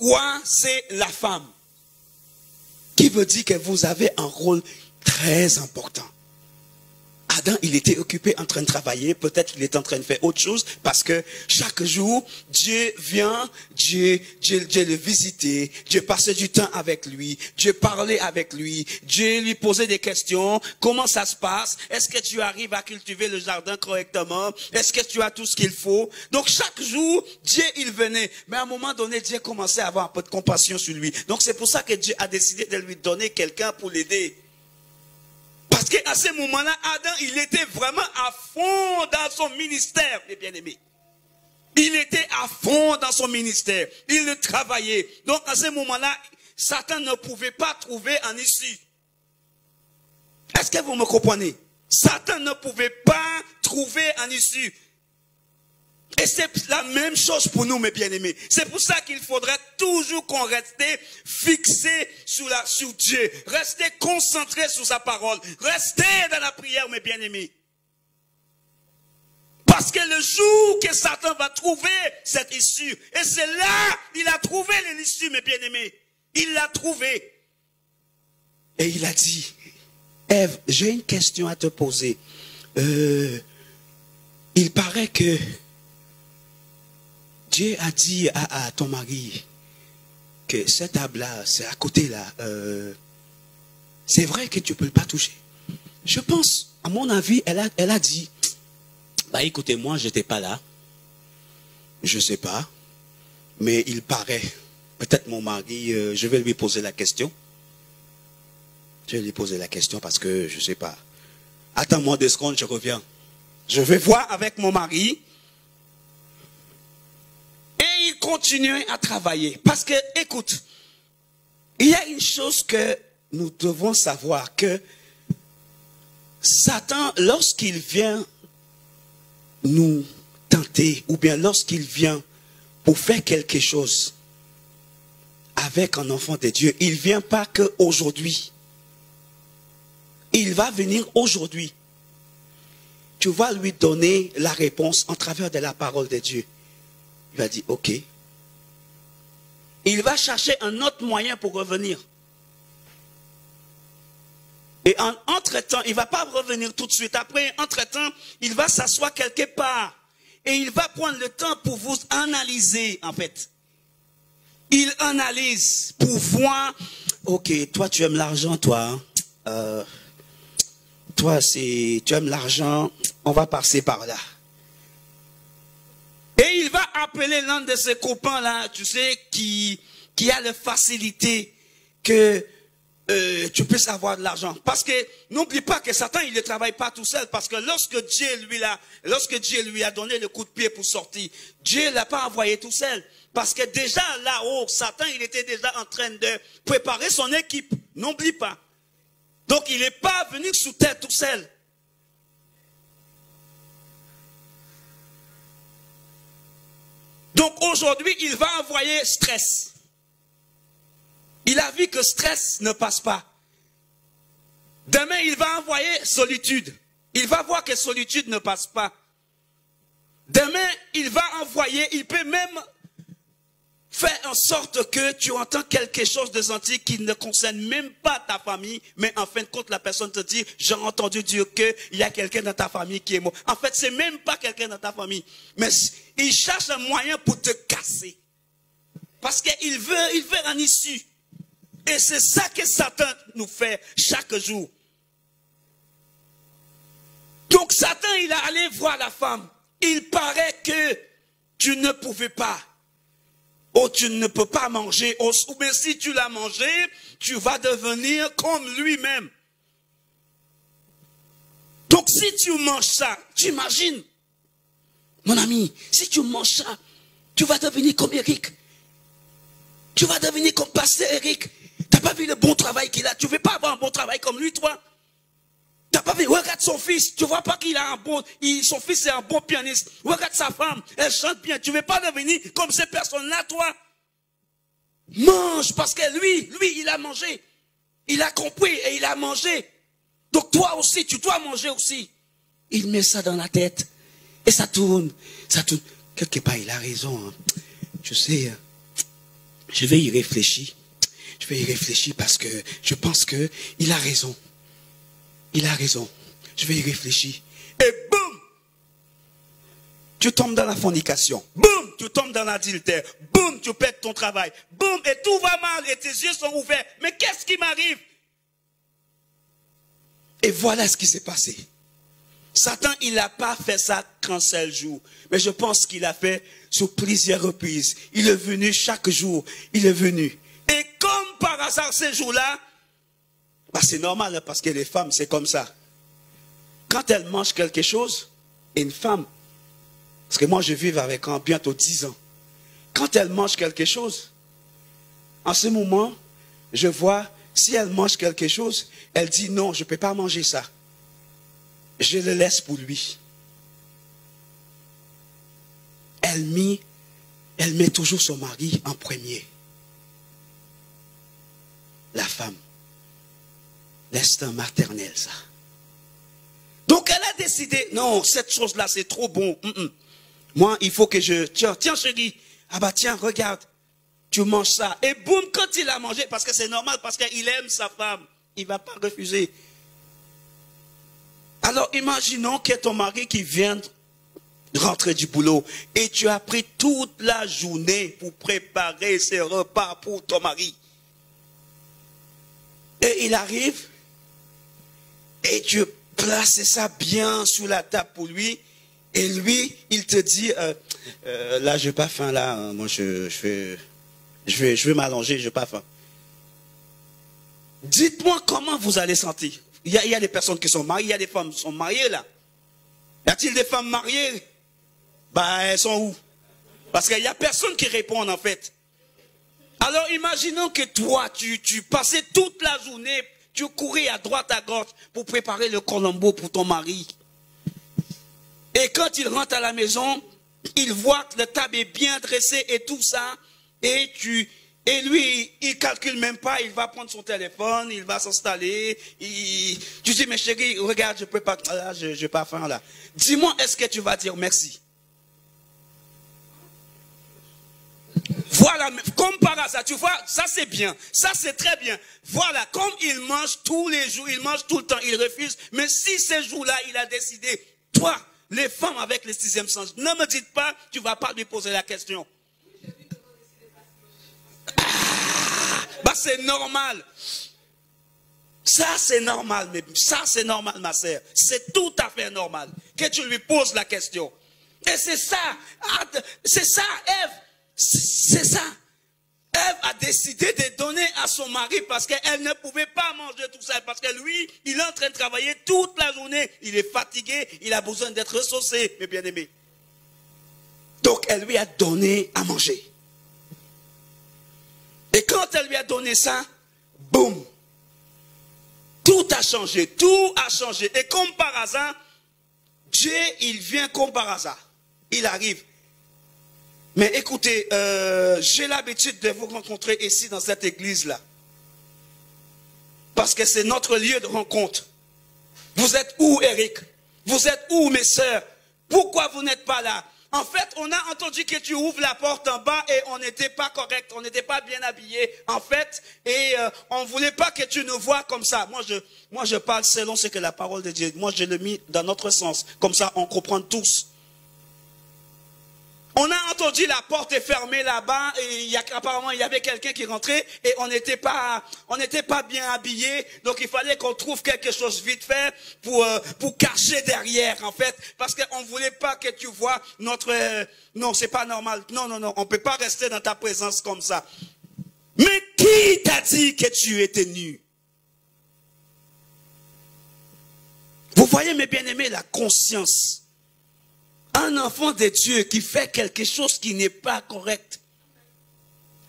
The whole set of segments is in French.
pourquoi c'est la femme? Qui veut dire que vous avez un rôle très important. Adam, il était occupé en train de travailler, peut-être qu'il était en train de faire autre chose, parce que chaque jour, Dieu vient, Dieu le visitait, Dieu passait du temps avec lui, Dieu parlait avec lui, Dieu lui posait des questions, comment ça se passe, est-ce que tu arrives à cultiver le jardin correctement, est-ce que tu as tout ce qu'il faut? Donc chaque jour, Dieu, il venait, mais à un moment donné, Dieu commençait à avoir un peu de compassion sur lui. Donc c'est pour ça que Dieu a décidé de lui donner quelqu'un pour l'aider. Parce qu'à ce moment-là, Adam, il était vraiment à fond dans son ministère, mes bien-aimés. Il était à fond dans son ministère. Il le travaillait. Donc, à ce moment-là, Satan ne pouvait pas trouver un issue. Est-ce que vous me comprenez? Satan ne pouvait pas trouver un issue. Et c'est la même chose pour nous, mes bien-aimés. C'est pour ça qu'il faudrait toujours qu'on reste fixé sur Dieu. Rester concentré sur sa parole. Rester dans la prière, mes bien-aimés. Parce que le jour que Satan va trouver cette issue, et c'est là, il a trouvé l'issue, mes bien-aimés. Il l'a trouvé. Et il a dit, Ève, j'ai une question à te poser. Il paraît que Dieu a dit à ton mari que cette table-là, c'est à côté là. C'est vrai que tu ne peux pas toucher. Je pense, à mon avis, elle a dit, bah écoutez, moi, je n'étais pas là. Je ne sais pas. Mais il paraît, peut-être mon mari, je vais lui poser la question. Je vais lui poser la question parce que je ne sais pas. Attends-moi 2 secondes, je reviens. Je vais voir avec mon mari. Et il continuait à travailler. Parce que, écoute, il y a une chose que nous devons savoir, que Satan, lorsqu'il vient nous tenter, ou bien lorsqu'il vient pour faire quelque chose avec un enfant de Dieu, il ne vient pas qu'aujourd'hui. Il va venir aujourd'hui. Tu vas lui donner la réponse en travers de la parole de Dieu. Il va dire, ok. Il va chercher un autre moyen pour revenir. Et entre-temps, il ne va pas revenir tout de suite. Après, entre-temps, il va s'asseoir quelque part. Et il va prendre le temps pour vous analyser, en fait. Il analyse pour voir, ok, toi tu aimes l'argent, toi. Toi, tu aimes l'argent, on va passer par là. Et il va appeler l'un de ses copains là, tu sais, qui a la facilité que tu puisses avoir de l'argent. Parce que n'oublie pas que Satan, il ne travaille pas tout seul. Parce que lorsque Dieu lui a donné le coup de pied pour sortir, Dieu ne l'a pas envoyé tout seul. Parce que déjà là-haut, Satan, il était déjà en train de préparer son équipe. N'oublie pas. Donc il n'est pas venu sous terre tout seul. Donc aujourd'hui, il va envoyer stress. Il a vu que stress ne passe pas. Demain, il va envoyer solitude. Il va voir que solitude ne passe pas. Demain, il va envoyer, il peut même faire en sorte que tu entends quelque chose de gentil qui ne concerne même pas ta famille, mais en fin de compte, la personne te dit, j'ai entendu dire qu'il y a quelqu'un dans ta famille qui est mort. En fait, c'est même pas quelqu'un dans ta famille, mais il cherche un moyen pour te casser. Parce qu'il veut un issue. Et c'est ça que Satan nous fait chaque jour. Donc Satan, il est allé voir la femme. Il paraît que tu ne pouvais pas. Oh, tu ne peux pas manger. Oh, mais si tu l'as mangé, tu vas devenir comme lui-même. Donc si tu manges ça, tu imagines, mon ami, si tu manges ça, tu vas devenir comme Eric. Tu vas devenir comme Pasteur Eric. Tu n'as pas vu le bon travail qu'il a. Tu ne veux pas avoir un bon travail comme lui, toi. Tu n'as pas vu. Regarde son fils. Tu ne vois pas qu'il a un bon... son fils est un bon pianiste. Regarde sa femme. Elle chante bien. Tu ne veux pas devenir comme ces personnes-là, toi. Mange. Parce que lui, il a mangé. Il a compris et il a mangé. Donc toi aussi, tu dois manger aussi. Il met ça dans la tête. Et ça tourne. Ça tourne. Quelque part, il a raison. Hein. Tu sais... Je vais y réfléchir. Je vais y réfléchir parce que je pense que il a raison. Il a raison. Je vais y réfléchir. Et boum! Tu tombes dans la fornication. Boum! Tu tombes dans l'adultère. Boum! Tu perds ton travail. Boum! Et tout va mal et tes yeux sont ouverts. Mais qu'est-ce qui m'arrive? Et voilà ce qui s'est passé. Satan, il n'a pas fait ça qu'un seul jour. Mais je pense qu'il a fait sur plusieurs reprises. Il est venu chaque jour. Il est venu. Et comme par hasard, ces jours-là, bah c'est normal, hein, parce que les femmes, c'est comme ça. Quand elles mangent quelque chose, une femme, parce que moi je vis avec bientôt 10 ans, quand elle mange quelque chose, en ce moment, je vois, si elle mange quelque chose, elle dit non, je ne peux pas manger ça. Je le laisse pour lui. Elle met toujours son mari en premier. La femme. L'instinct maternel, ça. Donc elle a décidé, non, cette chose-là, c'est trop bon. Moi, il faut que je... Tiens chérie, ah bah tiens, regarde, tu manges ça. Et boum, quand il a mangé, parce que c'est normal, parce qu'il aime sa femme, il ne va pas refuser. Alors imaginons que ton mari qui vient de rentrer du boulot et tu as pris toute la journée pour préparer ses repas pour ton mari. Et il arrive et tu places ça bien sous la table pour lui et lui, il te dit, là je n'ai pas faim, là, moi je vais m'allonger, je n'ai pas faim. Dites-moi comment vous allez sentir. Il y a des personnes qui sont mariées, il y a des femmes qui sont mariées là. Y a-t-il des femmes mariées? Bah, elles sont où? Parce qu'il n'y a personne qui répond en fait. Alors imaginons que toi, tu passais toute la journée, tu courais à droite à gauche pour préparer le colombo pour ton mari. Et quand il rentre à la maison, il voit que la table est bien dressée et tout ça, et lui, il calcule même pas, il va prendre son téléphone, il va s'installer. Tu dis, mais chérie, regarde, je peux pas, là, je n'ai pas faim là. Dis-moi, est-ce que tu vas dire merci? Voilà, comme par hasard, tu vois, ça c'est bien, ça c'est très bien. Voilà, comme il mange tous les jours, il mange tout le temps, il refuse. Mais si ces jours-là, il a décidé, toi, les femmes avec le sixième sens, ne me dites pas, tu ne vas pas lui poser la question. Bah c'est normal. Ça c'est normal, mais ça c'est normal ma sœur. C'est tout à fait normal que tu lui poses la question. Et c'est ça, Ève. C'est ça. Ève a décidé de donner à son mari parce qu'elle ne pouvait pas manger tout ça. Parce que lui, il est en train de travailler toute la journée. Il est fatigué, il a besoin d'être ressourcé, mes bien-aimés. Donc elle lui a donné à manger. Et quand elle lui a donné ça, boum, tout a changé, tout a changé. Et comme par hasard, Dieu, il vient comme par hasard. Il arrive. Mais écoutez, j'ai l'habitude de vous rencontrer ici dans cette église-là. Parce que c'est notre lieu de rencontre. Vous êtes où, Eric? Vous êtes où, mes sœurs? Pourquoi vous n'êtes pas là? En fait, on a entendu que tu ouvres la porte en bas et on n'était pas correct, on n'était pas bien habillés, en fait, et on ne voulait pas que tu nous vois comme ça. Moi, je parle selon ce que la parole de Dieu, moi, je le mis dans notre sens, comme ça, on comprend tous. On a entendu la porte est fermée là-bas et apparemment il y avait quelqu'un qui rentrait et on n'était pas bien habillés. Donc il fallait qu'on trouve quelque chose vite fait pour cacher derrière en fait. Parce qu'on ne voulait pas que tu vois notre... non, c'est pas normal. Non, on ne peut pas rester dans ta présence comme ça. Mais qui t'a dit que tu étais nu? Vous voyez mes bien-aimés, la conscience. Un enfant de Dieu qui fait quelque chose qui n'est pas correct,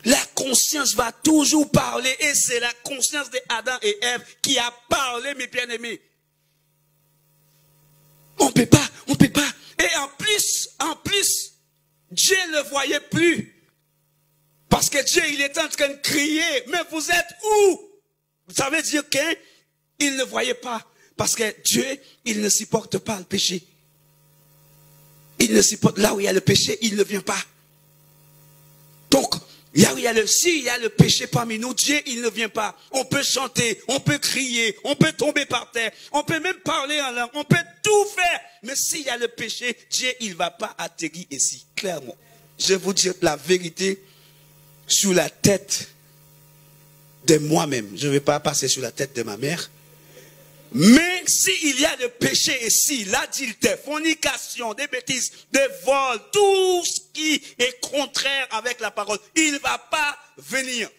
la conscience va toujours parler et c'est la conscience d'Adam et Ève qui a parlé, mes bien-aimés. On peut pas. Et en plus, Dieu ne le voyait plus. Parce que Dieu, il était en train de crier, mais vous êtes où? Ça veut dire qu'il ne voyait pas. Parce que Dieu, il ne supporte pas le péché. Il ne supporte, là où il y a le péché, il ne vient pas. Donc, S'il y a le péché parmi nous, Dieu, il ne vient pas. On peut chanter, on peut crier, on peut tomber par terre, on peut même parler en langue, on peut tout faire. Mais s'il y a le péché, Dieu, il ne va pas atterrir ici, clairement. Je vais vous dire la vérité sur la tête de moi-même. Je ne vais pas passer sur la tête de ma mère. Mais s'il y a le péché ici, l'adultère, fornication, des bêtises, des vols, tout ce qui est contraire avec la parole, il ne va pas venir.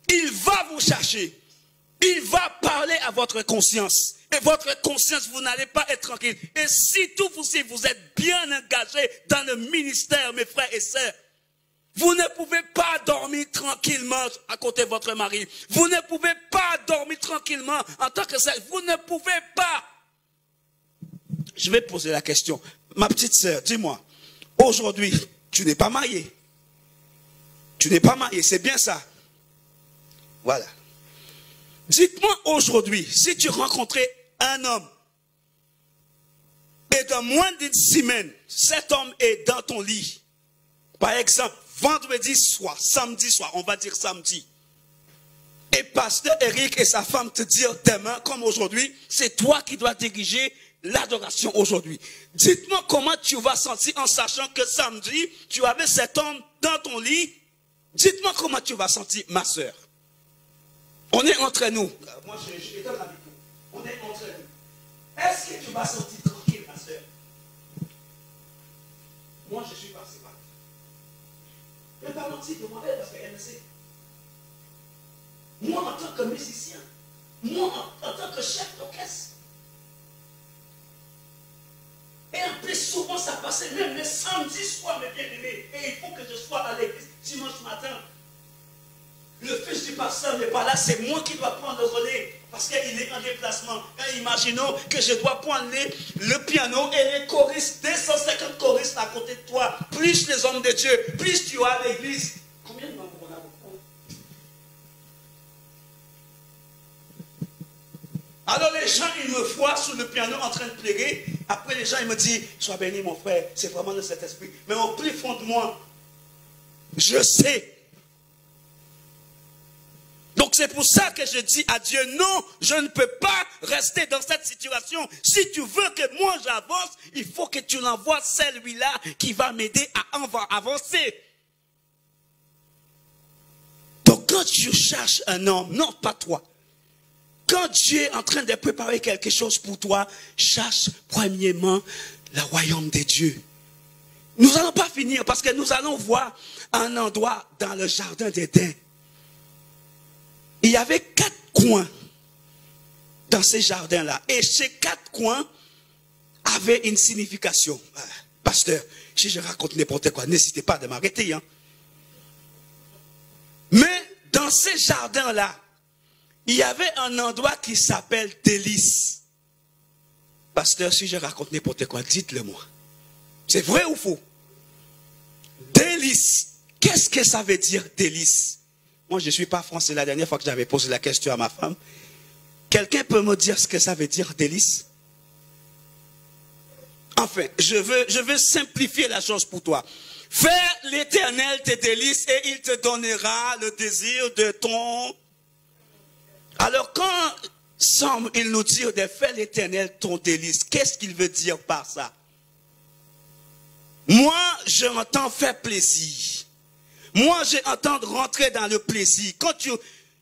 Il va vous chercher. Il va parler à votre conscience. Et votre conscience, vous n'allez pas être tranquille. Et si vous êtes bien engagé dans le ministère, mes frères et sœurs, vous ne pouvez pas dormir tranquillement à côté de votre mari. Vous ne pouvez pas dormir tranquillement en tant que sœur. Vous ne pouvez pas. Je vais poser la question. Ma petite sœur, dis-moi, aujourd'hui, tu n'es pas mariée. Tu n'es pas mariée, c'est bien ça. Voilà. Dites-moi aujourd'hui, si tu rencontrais un homme, et dans moins d'une semaine, cet homme est dans ton lit, par exemple, vendredi soir, samedi soir, on va dire samedi. Et pasteur Eric et sa femme te disent demain, comme aujourd'hui, c'est toi qui dois diriger l'adoration aujourd'hui. Dites-moi comment tu vas sentir en sachant que samedi, tu avais cet homme dans ton lit. Dites-moi comment tu vas sentir, ma soeur. On est entre nous. Moi, je suis dans la vie. On est entre nous. Est-ce que tu vas sentir tranquille, ma soeur? Moi, je suis passé par. Je ne vais pas mentir, demander parce qu'elle le sait. Moi, en tant que musicien, moi, en tant que chef d'orchestre, et en plus, souvent, ça passait même le samedi soir, mes bien-aimés, et il faut que je sois à l'église dimanche matin. Le fils du pasteur n'est pas là, c'est moi qui dois prendre le relais, parce qu'il est en déplacement. Et imaginons que je dois prendre le piano et les choristes, 250 choristes à côté de toi, plus les hommes de Dieu, plus tu as l'église. Combien de membres on a beaucoup? Alors les gens, ils me voient sur le piano en train de plaider. Après les gens, ils me disent, sois béni mon frère, c'est vraiment de cet esprit. Mais au plus fond de moi, je sais. Donc c'est pour ça que je dis à Dieu, non, je ne peux pas rester dans cette situation. Si tu veux que moi j'avance, il faut que tu l'envoies celui-là qui va m'aider à avancer. Donc quand tu cherches un homme, non pas toi, quand Dieu est en train de préparer quelque chose pour toi, cherche premièrement le royaume de Dieu. Nous n'allons pas finir parce que nous allons voir un endroit dans le jardin d'Éden. Il y avait 4 coins dans ces jardins-là. Et ces 4 coins avaient une signification. Pasteur, si je raconte n'importe quoi, n'hésitez pas de m'arrêter. Hein. Mais dans ces jardins-là, il y avait un endroit qui s'appelle délice. Pasteur, si je raconte n'importe quoi, dites-le moi. C'est vrai ou faux? Délice. Qu'est-ce que ça veut dire délice? Moi, je ne suis pas français. La dernière fois que j'avais posé la question à ma femme, quelqu'un peut me dire ce que ça veut dire délice? Enfin, je veux simplifier la chose pour toi. Faire l'Éternel tes délices et il te donnera le désir de ton... Alors quand il nous dit de faire l'Éternel ton délice, qu'est-ce qu'il veut dire par ça? Moi, je m'entends faire plaisir. Moi, j'entends rentrer dans le plaisir. Quand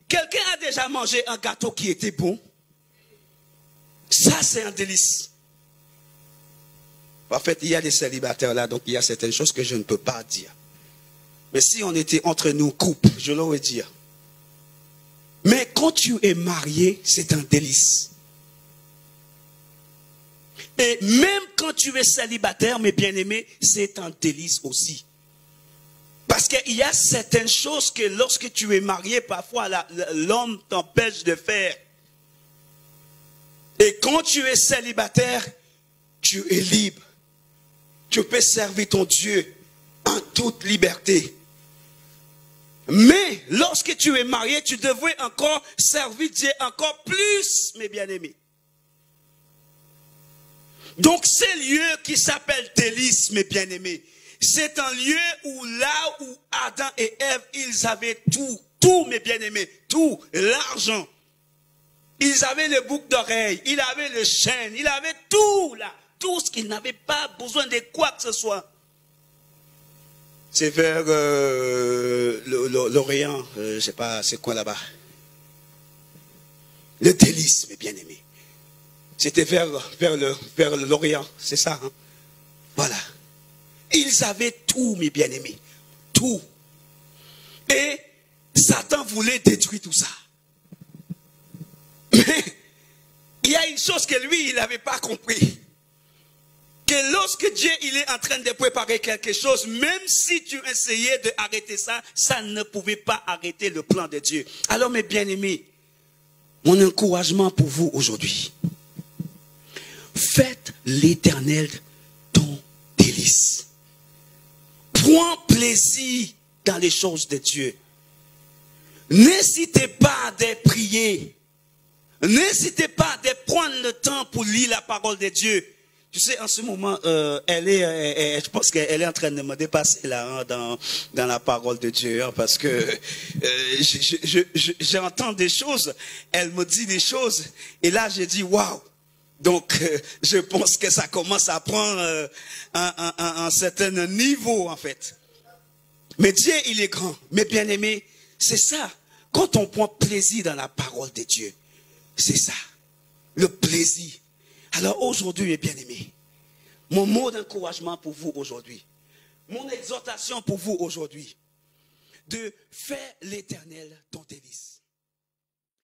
quelqu'un a déjà mangé un gâteau qui était bon, ça c'est un délice. En fait, il y a des célibataires là, donc il y a certaines choses que je ne peux pas dire. Mais si on était entre nous, couple, je l'aurais dit. Mais quand tu es marié, c'est un délice. Et même quand tu es célibataire, mes bien-aimés, c'est un délice aussi. Parce qu'il y a certaines choses que lorsque tu es marié, parfois l'homme t'empêche de faire. Et quand tu es célibataire, tu es libre. Tu peux servir ton Dieu en toute liberté. Mais lorsque tu es marié, tu devrais encore servir Dieu encore plus, mes bien-aimés. Donc ces lieux qui s'appellent délices, mes bien-aimés, C'est un lieu où là où Adam et Ève, ils avaient tout mes bien-aimés, tout, l'argent. Ils avaient le bouc d'oreille, ils avaient le chêne, ils avaient tout là, tout ce qu'ils n'avaient pas besoin de quoi que ce soit. C'est vers l'Orient, je sais pas, c'est quoi là-bas? Le délice, mes bien-aimés. C'était vers l'Orient, c'est ça, hein? Voilà. Ils avaient tout, mes bien-aimés. Tout. Et Satan voulait détruire tout ça. Mais il y a une chose que lui, il n'avait pas compris. Que lorsque Dieu, il est en train de préparer quelque chose, même si tu essayais d'arrêter ça, ça ne pouvait pas arrêter le plan de Dieu. Alors, mes bien-aimés, mon encouragement pour vous aujourd'hui. Faites l'Éternel ton délice. Prends plaisir dans les choses de Dieu. N'hésitez pas de prier. N'hésitez pas de prendre le temps pour lire la parole de Dieu. Tu sais, en ce moment, je pense qu'elle est en train de me dépasser là, hein, dans la parole de Dieu, hein, parce que j'entends des choses, elle me dit des choses, et là j'ai dit waouh. Donc, je pense que ça commence à prendre un certain niveau, en fait. Mais Dieu, il est grand. Mais bien aimé, c'est ça. Quand on prend plaisir dans la parole de Dieu, c'est ça. Le plaisir. Alors aujourd'hui, mes bien-aimés, mon mot d'encouragement pour vous aujourd'hui, mon exhortation pour vous aujourd'hui, de faire l'Éternel ton délice.